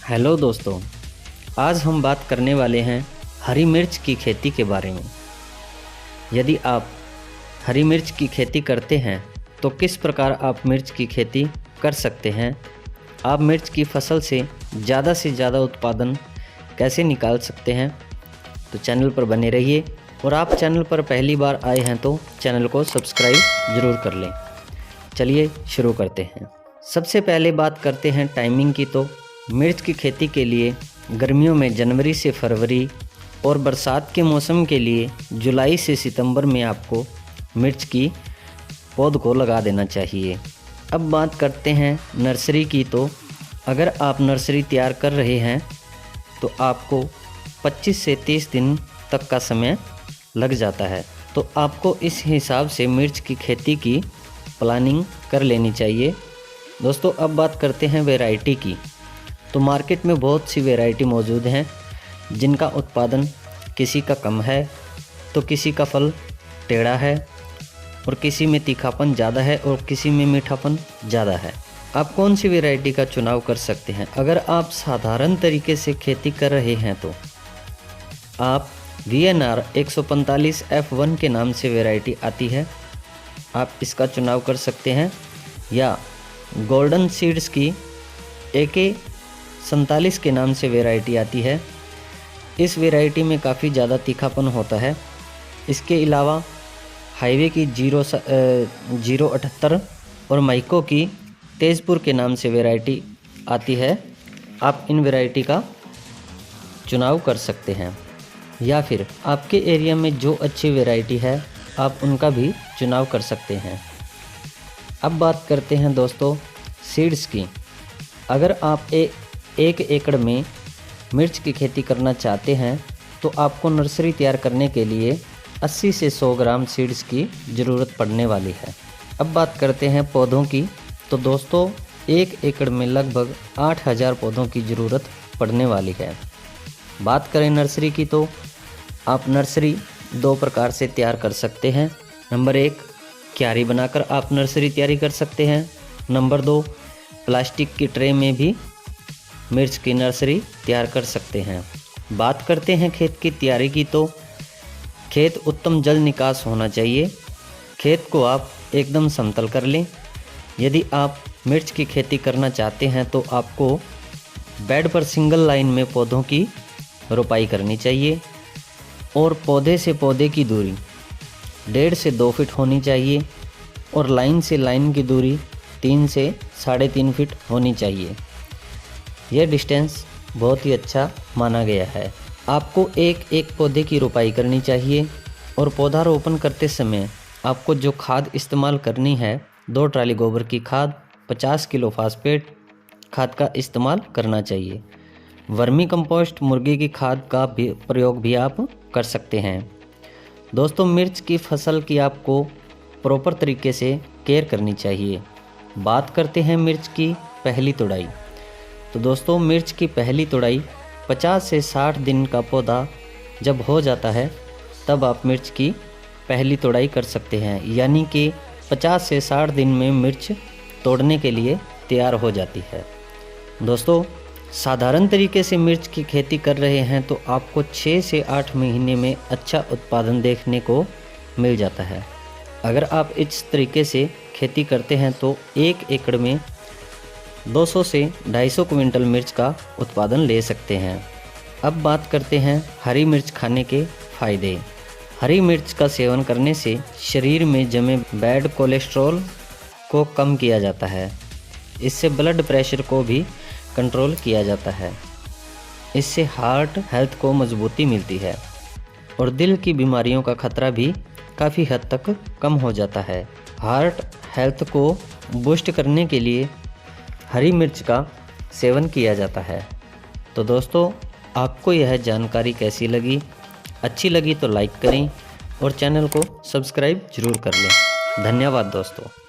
Hello दोस्तों, आज हम बात करने वाले हैं हरी मिर्च की खेती के बारे में। यदि आप हरी मिर्च की खेती करते हैं तो किस प्रकार आप मिर्च की खेती कर सकते हैं, आप मिर्च की फसल से ज़्यादा उत्पादन कैसे निकाल सकते हैं। तो चैनल पर बने रहिए और आप चैनल पर पहली बार आए हैं तो चैनल को सब्सक्राइब ज़रूर कर लें। चलिए शुरू करते हैं। सबसे पहले बात करते हैं टाइमिंग की। तो मिर्च की खेती के लिए गर्मियों में जनवरी से फरवरी और बरसात के मौसम के लिए जुलाई से सितंबर में आपको मिर्च की पौध को लगा देना चाहिए। अब बात करते हैं नर्सरी की। तो अगर आप नर्सरी तैयार कर रहे हैं तो आपको 25 से 30 दिन तक का समय लग जाता है। तो आपको इस हिसाब से मिर्च की खेती की प्लानिंग कर लेनी चाहिए। दोस्तों, अब बात करते हैं वैरायटी की। तो मार्केट में बहुत सी वैरायटी मौजूद हैं जिनका उत्पादन किसी का कम है तो किसी का फल टेढ़ा है और किसी में तीखापन ज़्यादा है और किसी में मीठापन ज़्यादा है। आप कौन सी वैरायटी का चुनाव कर सकते हैं? अगर आप साधारण तरीके से खेती कर रहे हैं तो आप VNR 145 F1 के नाम से वैरायटी आती है, आप इसका चुनाव कर सकते हैं। या गोल्डन सीड्स की AK 47 के नाम से वैरायटी आती है। इस वैरायटी में काफ़ी ज़्यादा तीखापन होता है। इसके अलावा हाईवे की 078 और माइको की तेजपुर के नाम से वैरायटी आती है। आप इन वैरायटी का चुनाव कर सकते हैं। या फिर आपके एरिया में जो अच्छी वैरायटी है आप उनका भी चुनाव कर सकते हैं। अब बात करते हैं दोस्तों सीड्स की। अगर आप एक एकड़ में मिर्च की खेती करना चाहते हैं तो आपको नर्सरी तैयार करने के लिए 80 से 100 ग्राम सीड्स की ज़रूरत पड़ने वाली है। अब बात करते हैं पौधों की। तो दोस्तों, 1 एकड़ में लगभग 8000 पौधों की ज़रूरत पड़ने वाली है। बात करें नर्सरी की तो आप नर्सरी 2 प्रकार से तैयार कर सकते हैं। नंबर 1, क्यारी बनाकर आप नर्सरी तैयारी कर सकते हैं। नंबर 2, प्लास्टिक की ट्रे में भी मिर्च की नर्सरी तैयार कर सकते हैं। बात करते हैं खेत की तैयारी की। तो खेत उत्तम जल निकास होना चाहिए। खेत को आप एकदम समतल कर लें। यदि आप मिर्च की खेती करना चाहते हैं तो आपको बेड पर सिंगल लाइन में पौधों की रोपाई करनी चाहिए और पौधे से पौधे की दूरी 1.5 से 2 फीट होनी चाहिए और लाइन से लाइन की दूरी 3 से 3.5 फीट होनी चाहिए। यह डिस्टेंस बहुत ही अच्छा माना गया है। आपको एक पौधे की रोपाई करनी चाहिए और पौधारोपण करते समय आपको जो खाद इस्तेमाल करनी है, 2 ट्राली गोबर की खाद, 50 किलो फास्फेट खाद का इस्तेमाल करना चाहिए। वर्मी कंपोस्ट मुर्गी की खाद का भी प्रयोग भी आप कर सकते हैं। दोस्तों, मिर्च की फसल की आपको प्रॉपर तरीके से केयर करनी चाहिए। बात करते हैं मिर्च की पहली तुड़ाई। तो दोस्तों, मिर्च की पहली तुड़ाई 50 से 60 दिन का पौधा जब हो जाता है तब आप मिर्च की पहली तुड़ाई कर सकते हैं। यानी कि 50 से 60 दिन में मिर्च तोड़ने के लिए तैयार हो जाती है। दोस्तों, साधारण तरीके से मिर्च की खेती कर रहे हैं तो आपको 6 से 8 महीने में अच्छा उत्पादन देखने को मिल जाता है। अगर आप इस तरीके से खेती करते हैं तो 1 एकड़ में 200 से 250 क्विंटल मिर्च का उत्पादन ले सकते हैं। अब बात करते हैं हरी मिर्च खाने के फ़ायदे। हरी मिर्च का सेवन करने से शरीर में जमे बैड कोलेस्ट्रॉल को कम किया जाता है। इससे ब्लड प्रेशर को भी कंट्रोल किया जाता है। इससे हार्ट हेल्थ को मजबूती मिलती है और दिल की बीमारियों का खतरा भी काफ़ी हद तक कम हो जाता है। हार्ट हेल्थ को बूस्ट करने के लिए हरी मिर्च का सेवन किया जाता है। तो दोस्तों, आपको यह जानकारी कैसी लगी? अच्छी लगी तो लाइक करें और चैनल को सब्सक्राइब जरूर कर लें। धन्यवाद दोस्तों।